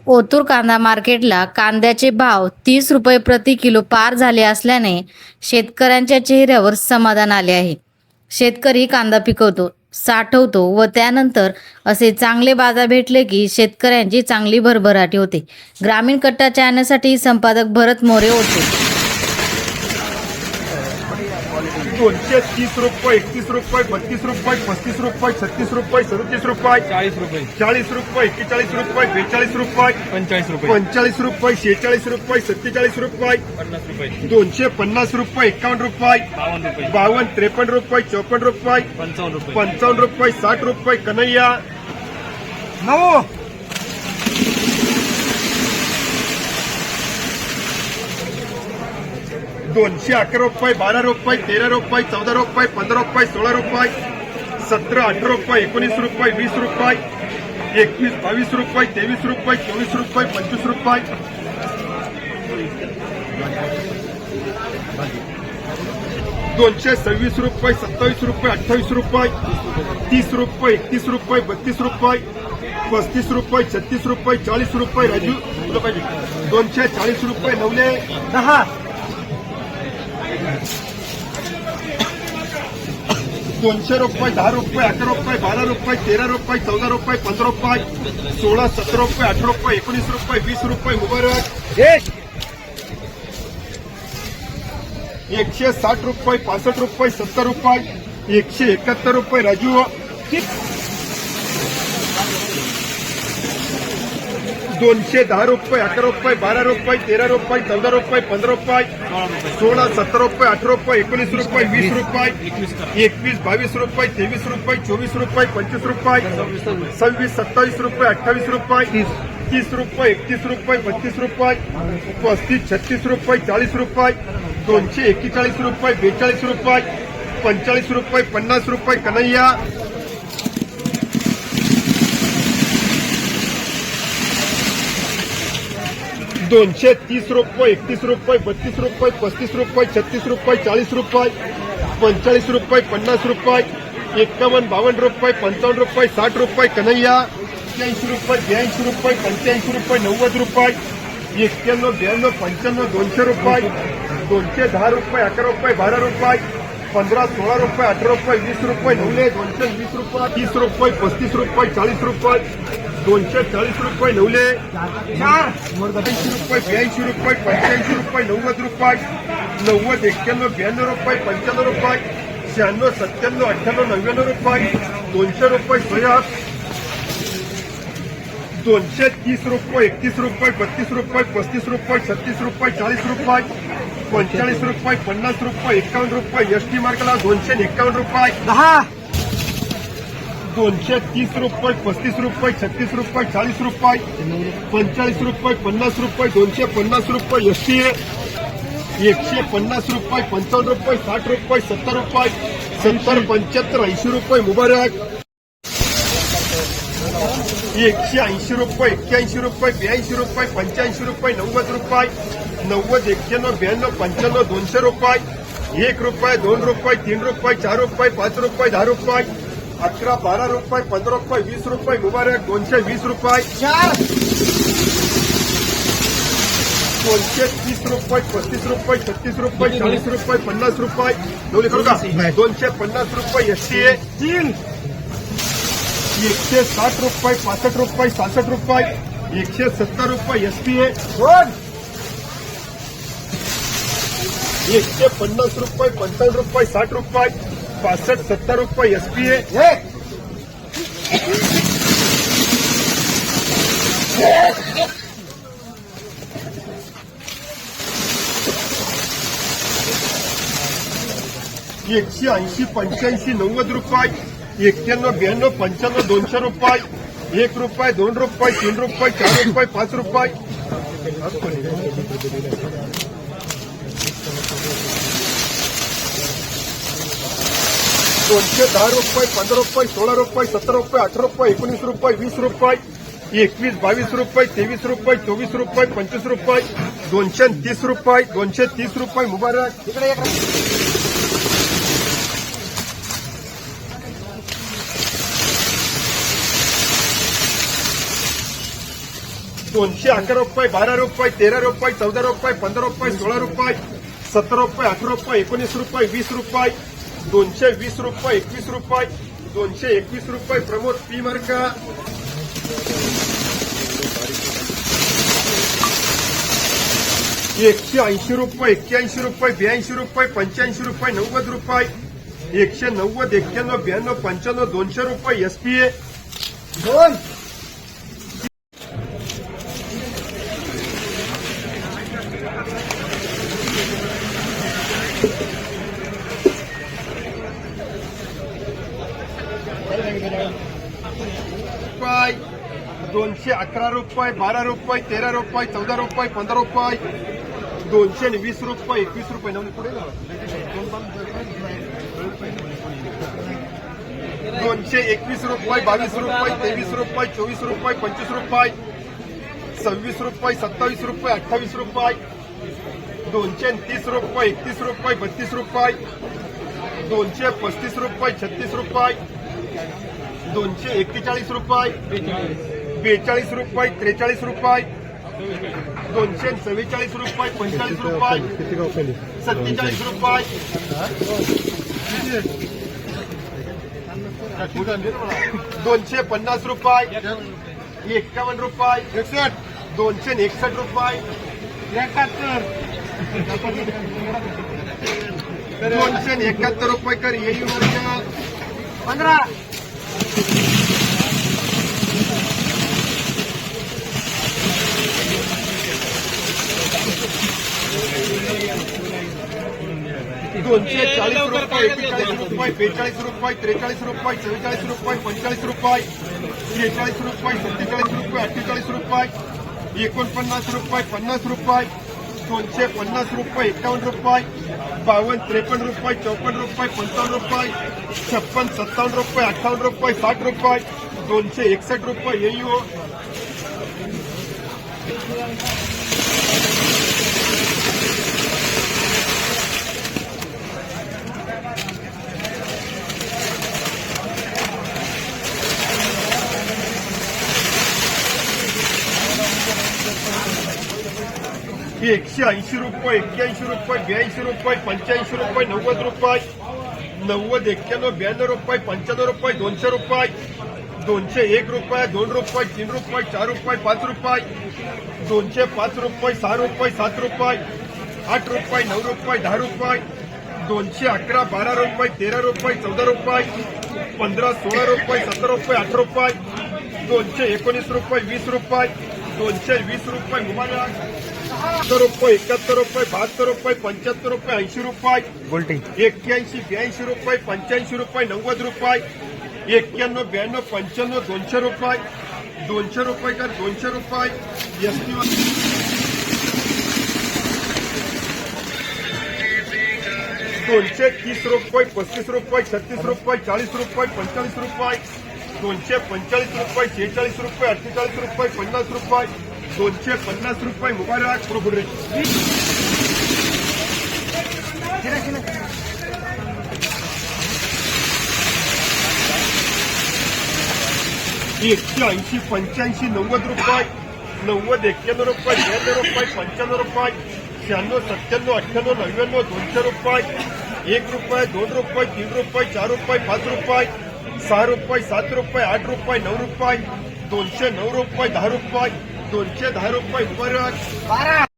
ओतूर कांदा मार्केटला कांद्याचे भाव 30 रुपये प्रति किलो पार झाले असल्याने शेतकऱ्यांच्या चेहऱ्यावर समाधान आले आहे. शेतकरी कांदा पिकवतो, साठवतो व त्यानंतर असे चांगले बाजार भेटले की शेतकऱ्यांची चांगली भरभराटी होते. ग्रामीण कट्टा चॅनलसाठी संपादक भरत मोरे, ओतूर. 230 रुपये, 31 रुपये, 32 रुपये, 35 रुपये, 36 रुपये, 37 रुपये, 40 रुपये, 40 रुपये, 41 रुपये, 42 रुपये, 45 रुपये, 45 रुपये, 46 रुपये, 47 रुपये, 50 रुपये, 250 रुपये, 51 रुपये, 52 रुपये, 52, 53 रुपये, 54 रुपये, 55 रुपये, 55 रुपये, 60 रुपये, कन्हैया 9, 211 रुपये, 12 रुपये, 13 रुपये, 14 रुपये, 15 रुपये, 16 रुपये, 17, 18 रुपये, 19 रुपये, 20 रुपये, 21, 22 रुपये, 23 रुपये, 24 रुपये, 25 रुपये, 226 रुपये, 27 रुपये, 28 रुपये, 30 रुपये, 31 रुपये, 32 रुपये, 35 रुपये, 36 रुपये, 40 रुपये, राजू 240 रुपये, 910, 200 रुपये, 10 रुपये, 11 रुपये, 12 रुपये, 13 रुपये, 14 रुपये, 15 रुपये, 16, 17 रुपये, 18 रुपये, 19 रुपये, 20 रुपये, मुबारक 160 रुपये, 65 रुपये, 70 रुपये, 171 रुपये, राजू 210 रुपये, 11 रुपये, 12 रुपये, 13 रुपये, 14 रुपये, 15 रुपये, 16, 17 रुपये, 18 रुपये, 19 रुपये, 20 रुपये, 21, 22 रुपये, 23 रुपये, 24 रुपये, 25 रुपये, 26, 27 रुपये, 28 रुपये, 30 रुपये, 31 रुपये, 32 रुपये, 35, 36 रुपये, 40 रुपये, 241 रुपये, 42 रुपये, 45 रुपये, 50 रुपये, कन्हैया 230 रुपये, 31 रुपये, 32 रुपये, 35 रुपये, 36 रुपये, 40 रुपये, 45 रुपये, 50 रुपये, 51, 52 रुपये, 55 रुपये, 60 रुपये, कन्हैया 81 रुपये, 82 रुपये, 85 रुपये, 90 रुपये, 91, 92, 95, 200 रुपये, 210 रुपये, 11 रुपये, 12 रुपये, 15, 16 रुपये, 18 रुपये, 20 रुपये, 220 रुपये, 30 रुपये, 35 रुपये, 40 रुपये, 240 रुपये, 80 रुपये, 82 रुपये, 85 रुपये, 90 रुपये, 90, 91, 92 रुपये, 95 रुपये, 96, 97, 98, 99 रुपये, 200 रुपये, सोया 230 रुपये, 31 रुपये, 32 रुपये, 35 रुपये, 36 रुपये, 40 रुपये, 45 रुपये, 50 रुपये, 51 रुपये, एसटी मार्केटला 251 रुपये, 230 रुपये, 35 रुपये, 36 रुपये, 40 रुपये, 45 रुपये, 50 रुपये, 250 रुपये, एसटी 150 रुपये, 55 रुपये, 60 रुपये, 70 रुपये, 70, 75, 80 रुपये, मुबारक 180 रुपये, 81 रुपये, 82 रुपये, 85 रुपये, 90 रुपये, 90, 91, 92, 95, 200 रुपये, 1 रुपये, 2 रुपये, 3 रुपये, 4 रुपये, 5 रुपये, 10 रुपये, 11, 12 रुपये, 15 रुपये, 20 रुपये, मुबारक 220 रुपये, 230 रुपये, 35 रुपये, 36 रुपये, 40 रुपये, 50 रुपये, 250 रुपये, एसटी 160 रुपये, 65 रुपये, 66 रुपये, 170 रुपये, एसपी 150 रुपये, 55 रुपये, 60 रुपये, 65, 70 रुपये, एसपी 180, 85, 90 रुपये, 91, 92, 95, 200 रुपये, 1 रुपये, 2 रुपये, 3 रुपये, 4 रुपये, 5 रुपये, 210 रुपये, 15 रुपये, 16 रुपये, 17 रुपये, 18 रुपये, 19 रुपये, 20 रुपये, 21, 22 रुपये, 23 रुपये, 24 रुपये, 25 रुपये, 230 रुपये, 230 रुपये, मुबारक 211 रुपये, 12 रुपये, 13 रुपये, 14 रुपये, 15 रुपये, 16 रुपये, 17 रुपये, 18 रुपये, 19 रुपये, 20 रुपये, 220 रुपये, 21 रुपये, 221 रुपये. प्रमोद पी मार्का. 180 रुपये, 81 रुपये, 82 रुपये, 85 रुपये, 90 रुपये, 190, 91, 92, 95, 200 रुपये. एसपीए रुपये, 211 रुपये, 12 रुपये, 13 रुपये, 14 रुपये, 15 रुपये, 220 रुपये, 21 रुपये. नवनी पुढे ना 221 रुपये, 22 रुपये, 23 रुपये, 24 रुपये, 25 रुपये, 26 रुपये, 27 रुपये, 28 रुपये, 230 रुपये, 31 रुपये, 32 रुपये, 235 रुपये, 36 रुपये, 241 रुपये, 42 रुपये, 43 रुपये, 244 रुपये, 45 रुपये, 47 रुपये, 250 रुपये, 51 रुपये, 261 रुपये, 271 रुपये कर येईल 15. दोनशे 40 रुपये, 41 रुपये, 42 रुपये, 43 रुपये, 44 रुपये, 45 रुपये, 46 रुपये, 47 रुपये, 48 रुपये, 49 रुपये, 50 रुपये, 250 रुपये, 51 रुपये, 52, 53 रुपये, 54 रुपये, 55 रुपये, 56, 57 रुपये, 58 रुपये, 60 रुपये, 261 रुपये. येईओ ही 180 रुपये, 81 रुपये, 82 रुपये, 85 रुपये, 90 रुपये, 90, 91, 92 रुपये, 95 रुपये, 200 रुपये, 201 रुपये, 2 रुपये, 3 रुपये, 4 रुपये, 5 रुपये, 205 रुपये, 6 रुपये, 7 रुपये, 8 रुपये, 9 रुपये, 10 रुपये, 211, 12 रुपये, 13 रुपये, 14 रुपये, 15, 16 रुपये, 17 रुपये, 18 रुपये, 219 रुपये, 20 रुपये, 220 रुपये. मोबाईल 70 रुपये, 71 रुपये, 72 रुपये, 75 रुपये, 80 रुपये, 81, 82 रुपये, 85 रुपये, 90 रुपये, 91, 92, 95, 200 रुपये, 200 रुपये कर 200 रुपये. एसटी 230 रुपये, 35 रुपये, 36 रुपये, 40 रुपये, 45 रुपये, 245 रुपये, 46 रुपये, 48 रुपये, 50 रुपये, 250 रुपये. मुबारक पुढे रे 180, 85, 90 रुपये, 90, 91 रुपये, 92 रुपये, 95 रुपये, 96, 97, 98, 99, 200 रुपये, 1 रुपये, 2 रुपये, 3 रुपये, 4 रुपये, 5 रुपये, 6 रुपये, 7 रुपये, 8 रुपये, 9 रुपये, 209 रुपये, 10 रुपये, 210 रुपये. मुबारक